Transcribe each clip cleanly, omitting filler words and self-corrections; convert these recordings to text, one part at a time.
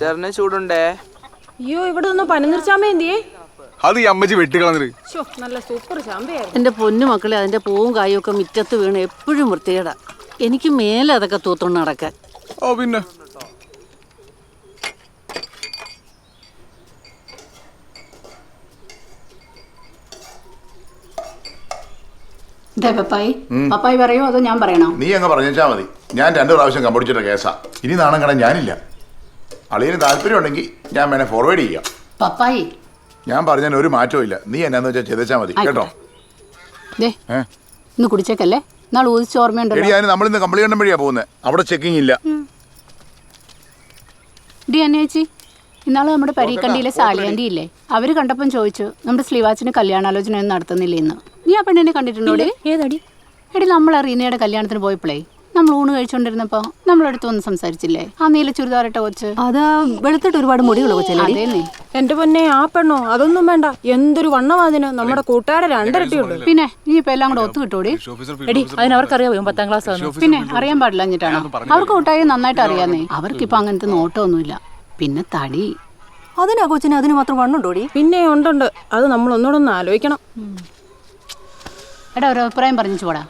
സിസ്റ്ററിന് ചൂടുണ്ടേ? അയ്യോ, ഇവിടെ ഒന്നും പനിനീർ ചാമ്പ എന്തിയേ? അത് ഈ അമ്മച്ചി വെട്ടിക്കളഞ്ഞത്. നല്ല സൂപ്പർ ചാമ്പയായിരുന്നു. എന്റെ പൊന്നു മക്കളെ, അതിന്റെ പൂവും കായും ഒക്കെ മുറ്റത്ത് വീണ് എപ്പോഴും വൃത്തികേടാ. എനിക്ക് മേലെ അതൊക്കെ തൂത്തോണ്ട് നടക്കാൻ. ഓ പിന്നെ പപ്പായി പറയോ അതോ ഞാൻ പറയണോ? നീ അങ്ങ് പറഞ്ഞാൽ മതി. ഞാൻ 2 പ്രാവശ്യം കമ്പടിച്ചിട്ട കേസാ. ഇനി നാണം കട ഞാനില്ല. അളിയന് താല്പര്യം ഉണ്ടെങ്കിൽ ഞാൻ വേണേ ഫോർവേഡ് ചെയ്യാം. പപ്പായി ഞാൻ പറഞ്ഞാൽ ഒരു മാറ്റവും ഇല്ല. നീ എന്നാന്ന് വെച്ചാൽ ചെയ്തേച്ചാ മതി കേട്ടോ. ഇന്ന് കുടിച്ചേക്കല്ലേ, നാളെ ഊതിച്ച ഓർമ്മയുണ്ടല്ലോ. ഞാൻ നമ്മളിന്ന് കംപ്ലൈന്റ് വഴിയാ പോകുന്നത്. അവിടെ ചെക്കിംഗ് ഇല്ല. ഡി അന്നേച്ചി, ഇന്നാള് നമ്മുടെ പരീക്കണ്ടിയിലെ സാലിയാൻറ്റി ഇല്ലേ, അവര് കണ്ടപ്പം ചോദിച്ചു നമ്മുടെ സ്ലീവാച്ചിന് കല്യാണാലോചന ഒന്നും നടത്തുന്നില്ല ഇന്ന്. നീ ആ പെണ്ണിനെ കണ്ടിട്ടുണ്ടോ? ഏതടി? എടി, നമ്മൾ റീനയുടെ കല്യാണത്തിന് പോയപ്പോഴേ നമ്മൾ ഊണ് കഴിച്ചോണ്ടിരുന്നപ്പോ നമ്മളടുത്ത് വന്ന് സംസാരിച്ചില്ലേ, ആ നീല ചുരിദാറിട്ട കൊച്ച്? അതാ വെളുത്തിട്ട് ഒരുപാട് മുടിയുള്ള കൊച്ചല്ലേ? എന്റെ പൊന്നെ, ആ പെണ്ണോ? അതൊന്നും വേണ്ട. എന്തൊരു വണ്ണവാതിന്. നമ്മുടെ കൂട്ടുകാരെ 2 ഇരട്ടിയുണ്ട്. പിന്നെ നീ ഇപ്പൊ എല്ലാം കൂടെ ഒത്തു കിട്ടൂടി. അതിനവർക്കറിയാവോ 10ാം ക്ലാസ്? പിന്നെ അറിയാൻ പാടില്ല എന്നിട്ടാണ്. അവർക്ക് കൂട്ടായി നന്നായിട്ട് അറിയാന്നേ. അവർക്കിപ്പോ അങ്ങനത്തെ നോട്ടമൊന്നുമില്ല. പിന്നെ തടി, അതിനാ കൊച്ചിന് അതിന് മാത്രം വണ്ണുണ്ടോടി? പിന്നെ ഉണ്ട്. അത് നമ്മൾ ഒന്നുകൂടെ ആലോചിക്കണം. എടാ, ഒരു അഭിപ്രായം പറഞ്ഞു പോടാ.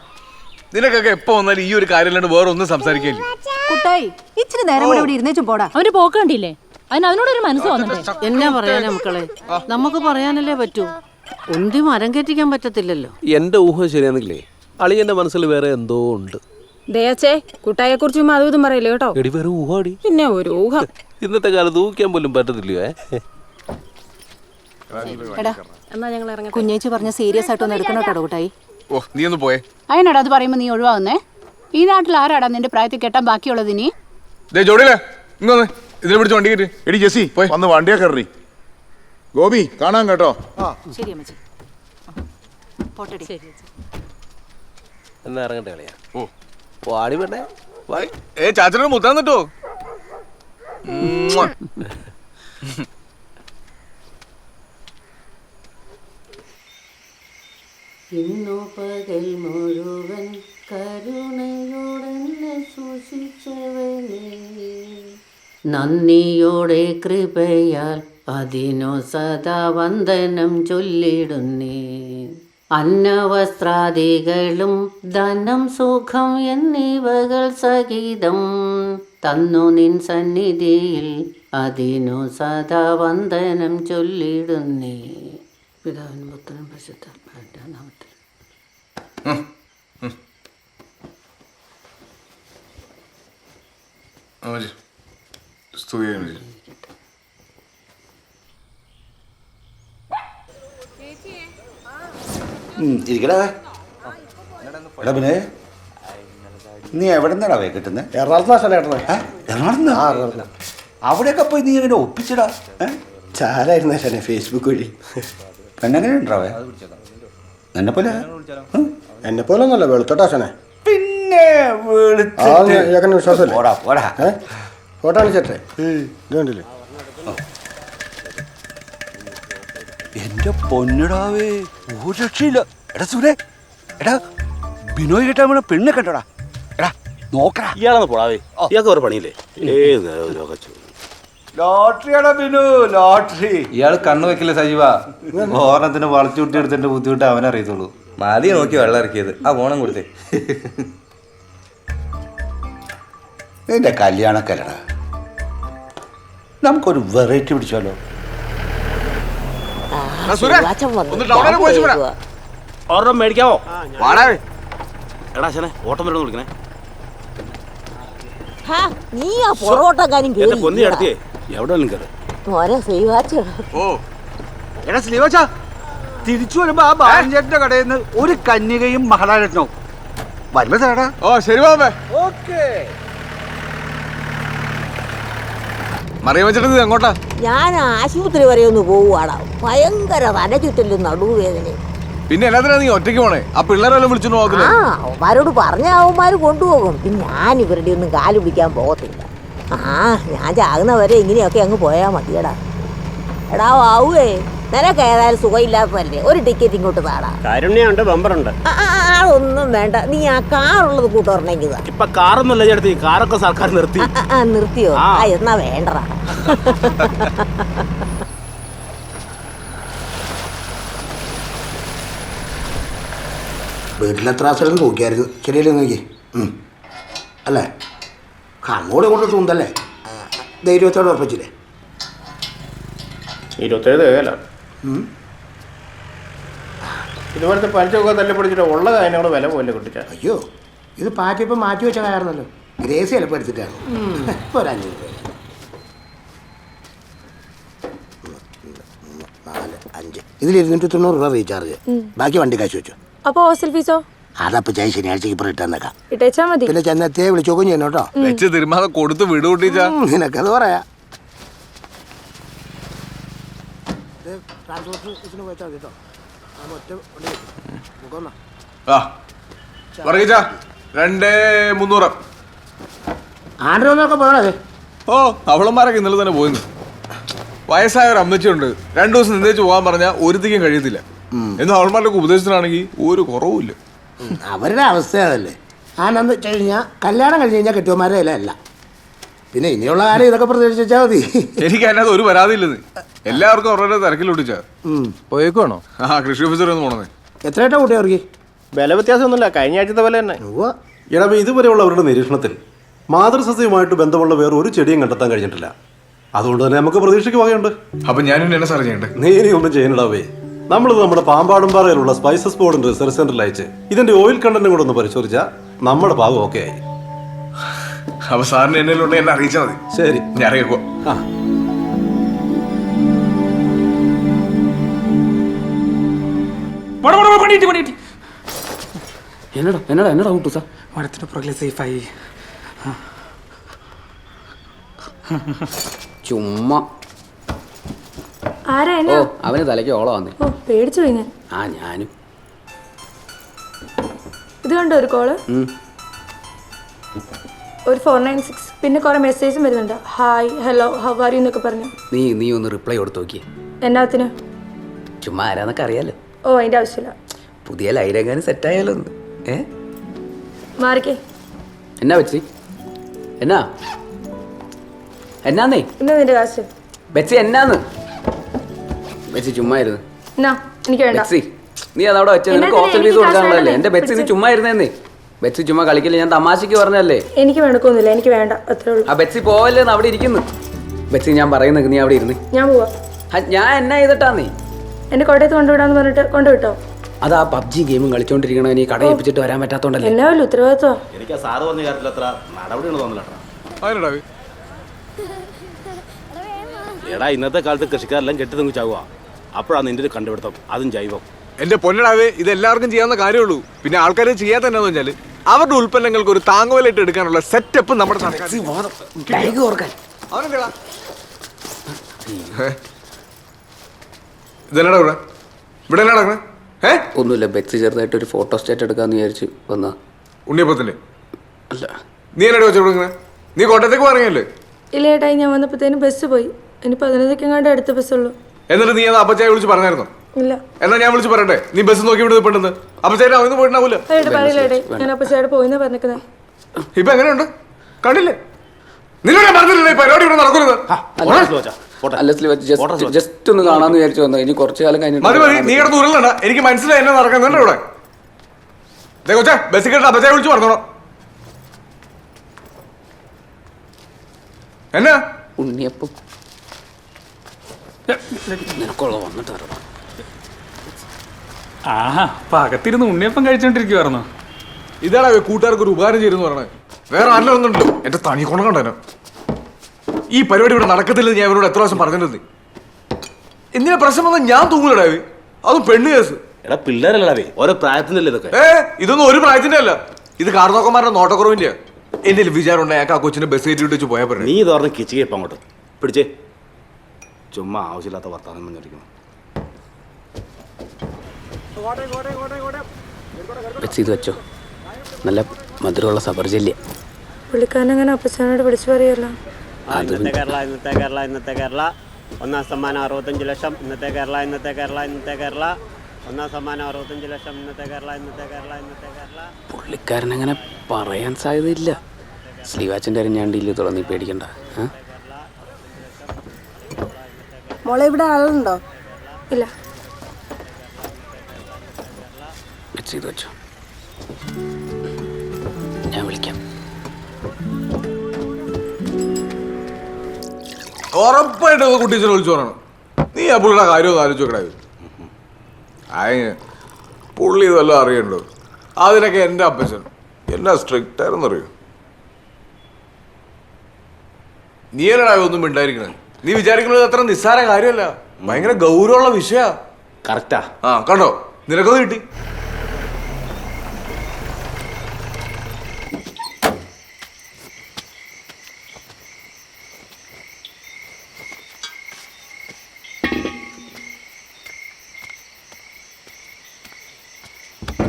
നിനക്കൊക്കെ എപ്പോ വന്നാലും ഈ ഒരു കാര്യം വേറെ ഒന്നും സംസാരിക്കില്ല. കുട്ടായി, ഇച്ചിരി നേരം കൂടെ ഇവിടെ ഇരുന്നേച്ചും പോടാ. അവര് പോക്കണ്ടില്ലേ? അതിനോടൊരു മനസ്സ് വന്നിട്ടേ. എന്നാ പറയാനാ മക്കളെ, നമുക്ക് പറയാനല്ലേ പറ്റൂ. ഉന്തി മരം കയറ്റിക്കാൻ പറ്റത്തില്ലല്ലോ. എന്റെ ഊഹം ശരിയാണെങ്കിലേ അളിയന്റെ മനസ്സിൽ വേറെ എന്തോ ഉണ്ട്. ദേച്ചേ, കുട്ടായെ കുറിച്ച് അതും ഇതും പറയില്ല കേട്ടോ. എടി വേറെ ഊഹാടി. പിന്നെ ഒരു ഊഹം. ഇന്നത്തെ കാലത്ത് ഊഹിക്കാൻ പോലും പറ്റത്തില്ലയോ. എന്നാ ഞങ്ങൾ ഇറങ്ങി. കുഞ്ഞേച്ചി പറഞ്ഞ സീരിയസ് ആയിട്ടൊന്നും എടുക്കണം കേട്ടോ കുട്ടായി. ഓ നീ ഒന്ന് പോയേ. അതിനടാ അത് പറയുമ്പോ നീ ഒഴിവാകുന്നേ? ഈ നാട്ടിൽ ആരാടാ നിന്റെ പ്രായത്തിൽ കെട്ടാൻ ബാക്കിയുള്ളത്? നീ ജോഡിയില്ലേ ഇങ്ങൊന്ന് ഇതിനെ പിടിച്ച് വണ്ടി കയറ്റി. എടി ജെസ്സി, വന്ന് വണ്ടിയാ കയറി. ഗോപി കാണാൻ കേട്ടോ. ശരി അമ്മച്ചി, പോട്ടെടി. എന്നാ ഇറങ്ങട്ടെ കളിയാ. ഓ ആടി വേണ്ടേ. ചാച്ചനോട് മുത്താൻ നിട്ടോ. ഇന്നു പകൽ മുഴുവൻ കരുണയോടെ സൂക്ഷിച്ചവനേ, നന്ദിയോടെ കൃപയാൽ അതിനു സദാ വന്ദനം ചൊല്ലിടുന്നേ. അന്നവസ്ത്രാദികളും ധനം സുഖം എന്നിവകൾ സഹിതം തന്നു നിൻ സന്നിധിയിൽ അതിനു സദാ വന്ദനം ചൊല്ലിടുന്നേ. പിതാവിനും പുത്രനും പരിശുദ്ധാത്മാവിന്റെ നാമത്തിൽ. പിന്നെ നീ എവിടെ നിന്നാടാ കിട്ടുന്നത്? എറണാകുളത്ത്. അവിടെയൊക്കെ പോയി നീ എങ്ങനെ ഒപ്പിച്ചടാ? ചാലായിരുന്നു ഫേസ്ബുക്ക് വഴി. പെണ്ണെങ്ങനെ ഉണ്ടാവേ? എന്നെപ്പോലെ ഒന്നല്ല, വെളുത്തോട്ടാശനെ. പിന്നെ വിശ്വാസമല്ലേ? ഫോട്ടോ അണിച്ചേ ഇത് കണ്ടില്ലേ? എന്റെ പൊന്നിടാവേ, ഒരു രക്ഷയില്ല. എടാ സുരേ, എടാ ബിനോയ് കിട്ടാൻ വേണം പെണ്ണ് കണ്ടോടാ. എടാ നോക്കടാ. ഇയാളെന്ന് പോടാവേ, ഇയാൾക്ക് വേറെ പണിയില്ലേ? ലോട്ടറിയാടാ ബിനു, ലോട്ടറി. ഇയാൾ കണ്ണു വെക്കില്ല സജീവ. ഓർണത്തിന് വളച്ചുകൂട്ടി എടുത്തിന്റെ ബുദ്ധിമുട്ട് അവനറിയത്തുള്ളൂ. മതി നോക്കി വെള്ളം ഇറക്കിയത്. ആ ഓണം കൊടുത്തേ. നിന്റെ കല്യാണക്കല്ലടാ, നമുക്കൊരു വെറൈറ്റി പിടിച്ചാലോ? ഒരെണ്ണം മേടിക്കാവോ? എടാ ശനെ, ഓട്ടം വരണം വിളിക്കണേ. നീ ആ പൊറോട്ടക്കാരും പൊന്നി അടുത്തേ എവിടെ കയറി. എടാ സ്ലീവാച്ചാ, തിരിച്ചു വരുമ്പോ ആ ബാലൻചേട്ടന്റെ കടയിൽ നിന്ന് ഒരു കന്യകയും മഹാരാജനോ വല്ലതാടാ. ഓ ശരി ബാബേ. ഓക്കേ. മറിയം എങ്ങോട്ടാ? ഞാൻ ആശുപത്രി വരെ ഒന്ന് പോവുകയാണ്. ഭയങ്കര തലചുറ്റലും നടുവേദനയും. പിന്നെ എല്ലാത്തിനാ നീ ഒറ്റയ്ക്ക് പോണേ? ആ പിള്ളേരെല്ലാം വിളിച്ചു നോക്കില്ല? അവന്മാരോട് പറഞ്ഞ അവന്മാര് കൊണ്ടുപോകും. പിന്നെ ഞാൻ ഇവരുടെ ഒന്നും കാല് പിടിക്കാൻ പോകത്തില്ല. ഞാൻ ചാകുന്നവരെ ഇങ്ങനെയൊക്കെ അങ്ങ് പോയാൽ മതിയടാ. എടാ വാവുവേ, നിനക്ക് ഏതായാലും സുഖമില്ലാത്തതല്ലേ, ഒരു ടിക്കറ്റ് ഇങ്ങോട്ട് താടാ. കാരുണ്യുണ്ട്, ബമ്പറുണ്ട്. അതൊന്നും വേണ്ട, നീ ആ കാറുള്ളത് കൂട്ടുറണെങ്കിൽ. ഇപ്പൊ കാറൊന്നുമില്ല ചേട്ടത്തി, കാറൊക്കെ സർക്കാർ നിർത്തി. നിർത്തിയോ? എന്നാ വേണ്ടടാ. വീട്ടിലെത്ര സ്ഥലം നോക്കിയായിരുന്നു, ശരിയല്ലേ നോക്കി അല്ലേ? അങ്ങോട്ടും ഇങ്ങോട്ടും തൂന്തല്ലേ, ധൈര്യത്തോടെ ഉറപ്പിച്ചില്ലേ? 27 തികയല്ല. ഇതുപോലത്തെ പലിശയൊക്കെ തല്ലിപ്പിടിച്ചിട്ട് ഉള്ള കാര്യങ്ങളോട് വില പോലെ കിട്ടിച്ച. അയ്യോ, ഇത് പാറ്റിപ്പോൾ മാറ്റി വെച്ച കാരണമല്ലോ. ഗ്രേസ് ചിലപ്പോൾ എടുത്തിട്ടാണ്. ഇപ്പോൾ ഒരു 5 രൂപ, 4, 5 ഇതിൽ 290 രൂപ റീചാർജ്. ബാക്കി വണ്ടി കാശ് വെച്ചു. അപ്പൊ ഹോസ്റ്റൽ ഫീസോ? അതപ്പോ ചായ ശനിയാഴ്ചക്ക് ഇപ്പോൾ ഇട്ടേക്കാം. ഇട്ടേച്ചാ മതി. പിന്നെ ചെന്നത്തെ വിളിച്ചോക്കും ചെയ്യണം കേട്ടോ. വെച്ച് തിരുമാതെ കൊടുത്ത് വിടു കൂട്ടിച്ചാ. നിനക്കത് പറയാ. വർഗീച്ച 2300. ആണ്ടൊക്കെ പോകണേ. ഓ അവളന്മാരൊക്കെ ഇന്നലെ തന്നെ പോയിന്ന്. വയസ്സായ ഒരു അമ്മച്ചിയുണ്ട്, 2 ദിവസം നിന്നേച്ച് പോകാൻ പറഞ്ഞാൽ ഒരുത്തിക്കും കഴിയത്തില്ല. എന്നാൽ അവൾമാരുടെ ഉപദേശത്തിനാണെങ്കിൽ ഒരു കുറവുമില്ല. അവരുടെ അവസ്ഥ അതല്ലേ. ആനന്ദ കഴിഞ്ഞാൽ കല്യാണം കഴിഞ്ഞ് കഴിഞ്ഞാൽ കെട്ടിയന്മാരെ അല്ല. പിന്നെ ഇനിയുള്ള കാര്യം ഇതൊക്കെ പ്രതീക്ഷിച്ചാൽ മതി. എനിക്ക് അതിനകത്ത് ഒരു പരാതിയില്ലെന്ന്. എല്ലാവർക്കും അവരുടെ തിരക്കിലൊട്ടിച്ചാ പോയേക്കുവാണോ? കൃഷി ഓഫീസർ ഒന്ന് പോണേ. എത്രയായിട്ടാ കൂട്ടി ഇറങ്ങി? വില വ്യത്യാസമൊന്നുമില്ല, കഴിഞ്ഞ ആഴ്ചത്തെ വില തന്നെ. എടാ, ഇതുവരെയുള്ളവരുടെ നിരീക്ഷണത്തിൽ മാതൃസസ്യവുമായിട്ട് ബന്ധമുള്ള വേറെ ഒരു ചെടിയും കണ്ടെത്താൻ കഴിഞ്ഞിട്ടില്ല. അതുകൊണ്ട് തന്നെ നമുക്ക് പ്രതീക്ഷയ്ക്ക് വകയുണ്ട്. അപ്പൊ ഞാനും എന്നെ സാർ ചെയ്യണ്ടേ? നീ ഇനി ഒന്നും ചെയ്യണടാവേ. നമ്മളിത് നമ്മുടെ പാമ്പാടുംപാറയിലുള്ള സ്പൈസസ് ബോർഡിന്റെ റിസർച്ച് സെന്ററിൽ അയച്ച് ഇതിന്റെ ഓയിൽ കണ്ടന്റും കൂടെ ഒന്ന് പരിശോധിച്ചാൽ നമ്മുടെ ഭാഗം ഓക്കെ ആയി. അപ്പൊ സാറിന് എന്നോട് എന്നെ അറിയിച്ചാൽ മതി. ശരി, ഞാൻ അറിയിക്കോ. എന്നടാ കൂട്ടു സാർ? മരത്തിന് പുറകിലെ സേഫായി. ചുമ്മാ ഓ അവന് തലയ്ക്ക് ഓളം വന്നേ. പേടിച്ചു പോയി ഞാൻ. ഞാനും. ഇത് കണ്ടോ ഒരു കോള്? ഒരു 496. പിന്നെ കുറെ മെസ്സേജും വരുന്നുണ്ട്. Hi, hello, how are you എന്നൊക്കെ പറഞ്ഞു. നീ ഒന്ന് റിപ്ലൈ കൊടുത്ത് നോക്കിയേ. എന്നാത്തിന്? ചുമ്മാ ആരാന്നൊക്കെ അറിയാലോ. ഓ അതിന്റെ ആവശ്യമില്ല. പുതിയ ലൈരങ്ങാനും സെറ്റായാലോ ഒന്ന്. മാറിക്കേ. എന്നാ വെച്ചി? എന്നാന്നേ ഇന്ന് നിന്റെ കാശ്. ബെച്ചി എന്നാന്ന്? ബെച്ചി ചുമ്മാ ഇരുന്ന്. എനിക്ക് വേണ്ട. ബെച്ചി നീ അതവിടെ വെച്ച നിനക്ക് ഹോസ്റ്റൽ ഫീസ് കൊടുക്കാനുള്ളതല്ലേ? എന്റെ ബെച്ചി നീ ചുമ്മാ ഇരുന്നേന്നേ. ബെച്ചി ചുമ്മാ കളിക്കില്ല, ഞാൻ തമാശക്ക് പറഞ്ഞല്ലേ. എനിക്ക് വേണക്കൊന്നുമില്ല, എനിക്ക് വേണ്ട, അത്രേ ഉള്ളൂ. ആ ബെച്ചി പോവല്ലേന്ന് അവിടെ ഇരിക്കുന്നു. ബെച്ചി ഞാൻ പറയുന്നത് നീ അവിടെ ഇരുന്ന്. ഞാൻ പോവാ. ഞാൻ എന്നാ ചെയ്തിട്ടാന്നേ? എന്നെ കോട്ടയത്ത് കൊണ്ടുവിടാന്ന് പറഞ്ഞിട്ട് കൊണ്ടുവിട്ടോ? അത് ആ പബ്ജി ഗെയിമും കളിച്ചോണ്ടിരിക്കണ നീ കട ഏൽപ്പിച്ചിട്ട് വരാൻ പറ്റാത്തോണ്ടല്ലേ. എന്നാ വല്ല ഉത്തരവാദിത്വം. എനിക്ക് സാറ് പറഞ്ഞ കാര്യത്തിൽ അത്ര നടപടിയാണ് തോന്നില്ല. എടാ, ഇന്നത്തെ കാലത്ത് കൃഷിക്കാരെല്ലാം കെട്ടി തങ്ങി ചാവുക. അപ്പോഴാണ് നിന്റെ ഒരു കണ്ടുപിടുത്തം, അതും ജൈവം. എന്റെ പൊന്നടാവേ, ഇത് എല്ലാവർക്കും ചെയ്യാവുന്ന കാര്യമുള്ളൂ. പിന്നെ ആൾക്കാർ ചെയ്യാത്ത എന്നാന്ന് വെച്ചാല് അവരുടെ ഉൽപ്പന്നങ്ങൾക്ക് ഒരു താങ്ങുവിലായിട്ട് എടുക്കാനുള്ള സെറ്റപ്പ് നമ്മുടെ ഇതെന്നാ ഇവിടെ ഇവിടെ എന്നാ നടക്കണേ? ഒന്നുമില്ല, ബെച്ച് ചെറുതായിട്ട് ഒരു ഫോട്ടോ സ്റ്റേറ്റ് എടുക്കാന്ന് വിചാരിച്ചു വന്നാ. ഉണ്ണിയപ്പത്തിന്റെ അല്ല, നീ എന്നാ വെച്ചു കൊടുക്കണേ? നീ കോട്ടയത്തേക്ക് പറഞ്ഞല്ലേ? ഇല്ല ഏട്ടായി, ഞാൻ വന്നപ്പോഴത്തേനും ബസ് പോയി. ഇനി 15 അടുത്ത ബസ്സുള്ളൂ. എന്നിട്ട് നീ അത് അപ്പച്ചായ വിളിച്ച് പറഞ്ഞായിരുന്നോ? ഇല്ല. എന്നാ ഞാൻ വിളിച്ച് പറയട്ടെ, നീ ബസ് നോക്കി ഇവിടെ പെട്ടെന്ന് അപ്പച്ചായ അവന്ന് പോയിട്ടുണ്ടാവൂല. പറയില്ലേടേ, ഞാൻ അപ്പച്ചായോട് പോയിന്നാ പറഞ്ഞിരിക്കുന്നത്. ഇപ്പൊ എങ്ങനെയുണ്ട്? കണ്ടില്ലേ? നിന്നോട് ഞാൻ പറഞ്ഞില്ലേ പരിപാടി ഇവിടെ നടക്കുന്നത്? ജസ്റ്റ് ഒന്ന് കാണാന്ന് വിചാരിച്ചു വന്നു. ഇനി കുറച്ചു കാലം കഴിഞ്ഞിട്ട് മതി മതി, നീ കിടന്ന് ഉരുളണ്ട. എനിക്ക് മനസ്സിലായി എന്നെ നടക്കുന്നുണ്ട് ഇവിടെ. കൊച്ചാ ബസ് കേട്ട് അപ്പച്ചായ വിളിച്ച് പറഞ്ഞോളാം. എന്നാ ഉണ്ണിയപ്പം നിനക്കുള്ള വന്നിട്ട് വരണം. അകത്തിരുന്ന് ഉണ്ണിയപ്പം കഴിച്ചോണ്ടിരിക്കുവായിരുന്നു. ഇതാടാ കൂട്ടുകാർക്ക് ഒരു ഉപകാരം ചെയ്യുന്നു പറഞ്ഞത്. വേറെ ആരെല്ലാം ഒന്നുണ്ടോ? എന്റെ തനി കൊണ്ട കണ്ടേനോ. ഈ പരിപാടി ഇവിടെ നടക്കത്തില്ലെന്ന് ഞാൻ ഇവരോട് എത്ര പ്രാവശ്യം പറഞ്ഞിട്ടുണ്ട്. എന്തിനാ പ്രശ്നം വന്നാൽ ഞാൻ തൂങ്ങൂലടാ. അതും പെണ്ണ് കേസ്. എടാ, പിള്ളേരല്ലേ ഓരോ പ്രായത്തിനല്ലേ ഇതൊക്കെ? ഇതൊന്നും ഒരു പ്രായത്തിന്റെ അല്ല, ഇത് കാർന്നോക്കന്മാരുടെ നോട്ടക്കുറവിന്റെ. എന്റെ വിചാരം ഉണ്ടായ ആ കൊച്ചിനെ ബസ് കയറ്റി വിട്ട് പോയാൽ പറഞ്ഞു. നീ തുറന്ന് കിച്ചിക്കപ്പം അങ്ങോട്ട് പിടിച്ചേ. ചുമ്മാ ആവശ്യമില്ലാത്ത വർത്താനം പറഞ്ഞിരിക്കണം. ഇത് വെച്ചോ, നല്ല മധുരമുള്ള സബർജല്യ. പുള്ളിക്കാരനങ്ങനെ അപ്പച്ചനോട് വിളിച്ചു പറയല്ലോ. ഇന്നത്തെ കേരള ഒന്നാം സമ്മാനം 65 ലക്ഷം. ഇന്നത്തെ കേരള, ഇന്നത്തെ കേരള, ഇന്നത്തെ കേരള. ഒന്നാം സമ്മാനം 65 ലക്ഷം. ഇന്നത്തെ കേരള, ഇന്നത്തെ കേരള, ഇന്നത്തെ കേരള. പുള്ളിക്കാരനങ്ങനെ പറയാൻ സാധ്യതയില്ല. സ്ലീവാച്ചിൻ്റെ അരിഞ്ഞാണ്ടിയിൽ തുറന്നീ പേടിക്കണ്ട. മോളെ ഇവിടെ ആളുണ്ടോ? ഇല്ല. ചെയ്ത് വെച്ചോ, ഞാൻ വിളിക്കാം. ഉറപ്പായിട്ട് കുട്ടീച്ചനെ വിളിച്ചു പറയണം. നീ ആ പുള്ളിയുടെ കാര്യം ഒന്ന് ആലോചിച്ച് നോക്കണേ. പുള്ളി ഇതെല്ലാം അറിയണ്ടോ? അതിനൊക്കെ എൻ്റെ അപ്പച്ചൻ എന്നാ സ്ട്രിക്റ്റ് ആയിരുന്നറിയോ? നീ എന്നടാ ഒന്നും മിണ്ടായിരിക്കണേ? നീ വിചാരിക്കുന്നത് അത്ര നിസ്സാര കാര്യമല്ല, ഭയങ്കര ഗൗരവമുള്ള വിഷയ. കറക്റ്റാ. ആ കണ്ടോ, നിനക്കത് കിട്ടി.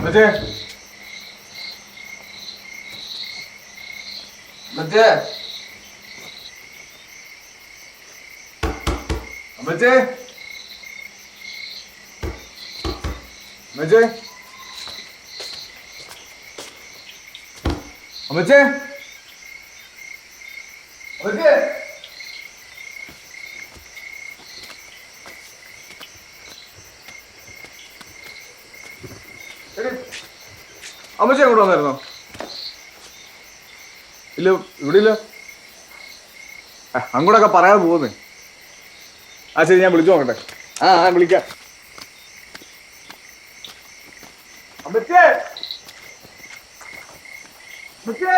മറ്റേ മറ്റേ മറ്റേ മറ്റേ മറ്റേ മറ്റേ അമ്മച്ചി അങ്ങോട്ട് വന്നായിരുന്നോ? ഇല്ല, ഇവിടെ ഇല്ല. അങ്ങോട്ടൊക്കെ പറയാതെ പോകുന്നേ. ആ ശരി, ഞാൻ വിളിച്ചു നോക്കട്ടെ. ആ വിളിക്കാം. അമ്മച്ചേ, അമ്മച്ചേ,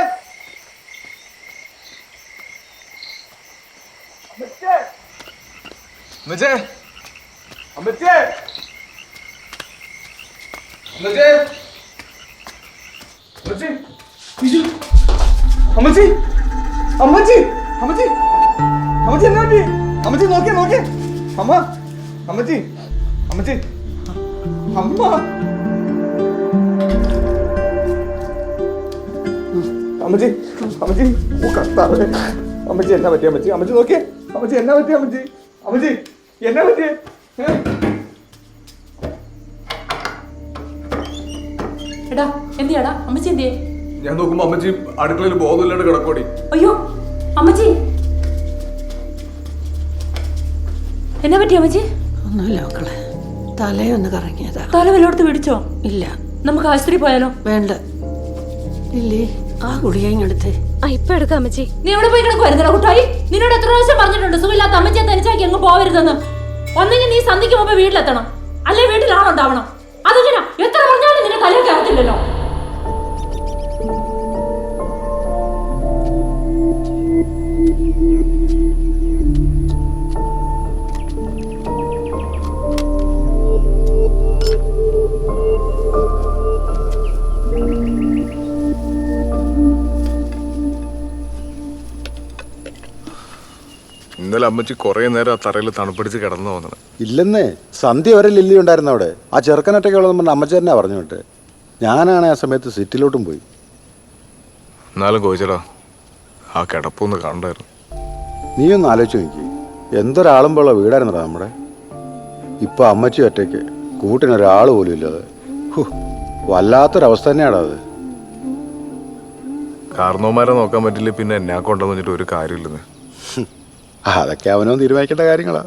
അമ്മച്ചേ, അമ്മച്ചേ, അമ്മച്ചേ, അമ്മച്ചേ, അമ്മച്ചി, അമ്മച്ചി, അമ്മച്ചി, അമ്മച്ചി, അമ്മച്ചി എന്നാ പറ്റി? അമ്മച്ചി നോക്കിയേ, നോക്കിയേ. അമ്മ, അമ്മച്ചി, അമ്മച്ചി, അമ്മ, അമ്മച്ചി, അമ്മച്ചി, ഓ കർത്താവേ. അമ്മച്ചി എന്നാ പറ്റി? അമ്മച്ചി, അമ്മച്ചി നോക്കിയേ. അമ്മച്ചി എന്നാ പറ്റി? അമ്മച്ചി, അമ്മച്ചി എന്നാ പറ്റിയേ? എന്തിയാടാ അമ്മച്ചി? എന്തിയേ? ഞാൻ നോക്കുമ്പോ അമ്മച്ചി അടുക്കളയിൽ ബോധമില്ലാണ്ട് കിടക്കോടി. അയ്യോ അമ്മച്ചി, എന്നാ പറ്റി അമ്മച്ചി? ഒന്നുമില്ല മക്കളെ, തലയൊന്ന് കറങ്ങിയതാ. തല വല്ലോടത്ത് പിടിച്ചോ? ഇല്ല. നമുക്ക് ആശുപത്രി പോയാലോ? വേണ്ട ഇല്ലേ, ആ ഗുളിക എടുത്തേ. ഇപ്പൊ എടുക്കാം അമ്മച്ചി. നീ എവിടെ പോയി കിടക്കുവായിരുന്നോ കുട്ടായി? നിന്നോട് എത്ര പ്രാവശ്യം പറഞ്ഞിട്ടുണ്ട് സുഖമില്ലാത്ത അമ്മച്ചിയെ തനിച്ചാക്കി അങ്ങ് പോവരുതെന്ന്. ഒന്നെങ്കിൽ നീ സന്ധിക്ക് മുമ്പ് വീട്ടിലെത്തണം, അല്ലെ വീട്ടിലാണുണ്ടാവണം. അതെങ്ങനാ? എത്ര പറഞ്ഞാലും നിന്നെ തലയൊക്കെ ആകത്തില്ലല്ലോ. ഇന്നലെ അമ്മച്ചി കുറെ നേരം ആ തറയിൽ തണുപ്പിടിച്ച് കിടന്നു തോന്നണം. ഇല്ലെന്നേ, സന്ധ്യ വരെ ലില്ലി ഉണ്ടായിരുന്നു അവിടെ. ആ ചെറുക്കനൊറ്റയ്ക്ക് ഉള്ളതെന്ന് പറഞ്ഞ അമ്മച്ചേരനാ പറഞ്ഞു വിട്ട്. ഞാനാണ് ആ സമയത്ത് സിറ്റിലോട്ടും പോയി. എന്നാലും കോയിച്ചടാ, ആ കിടപ്പൊന്ന് കണ്ടായിരുന്നു. നീ ഒന്ന് ആലോചിച്ച് നോക്കി, എന്തൊരാളുമ്പോഴുള്ള വീടായിരുന്നടാ നമ്മുടെ. ഇപ്പൊ അമ്മച്ചി ഒറ്റയ്ക്ക്, കൂട്ടിനൊരാൾ പോലും ഇല്ലാതെ. വല്ലാത്തൊരവസ്ഥ തന്നെയാടാ അത്. കാരണവന്മാരെ നോക്കാൻ പറ്റില്ല, പിന്നെ എന്നെ കൊണ്ടെന്ന് വെച്ചിട്ട് ഒരു കാര്യമില്ലെന്ന്. അതൊക്കെ അവനോ തീരുമാനിക്കേണ്ട കാര്യങ്ങളാ.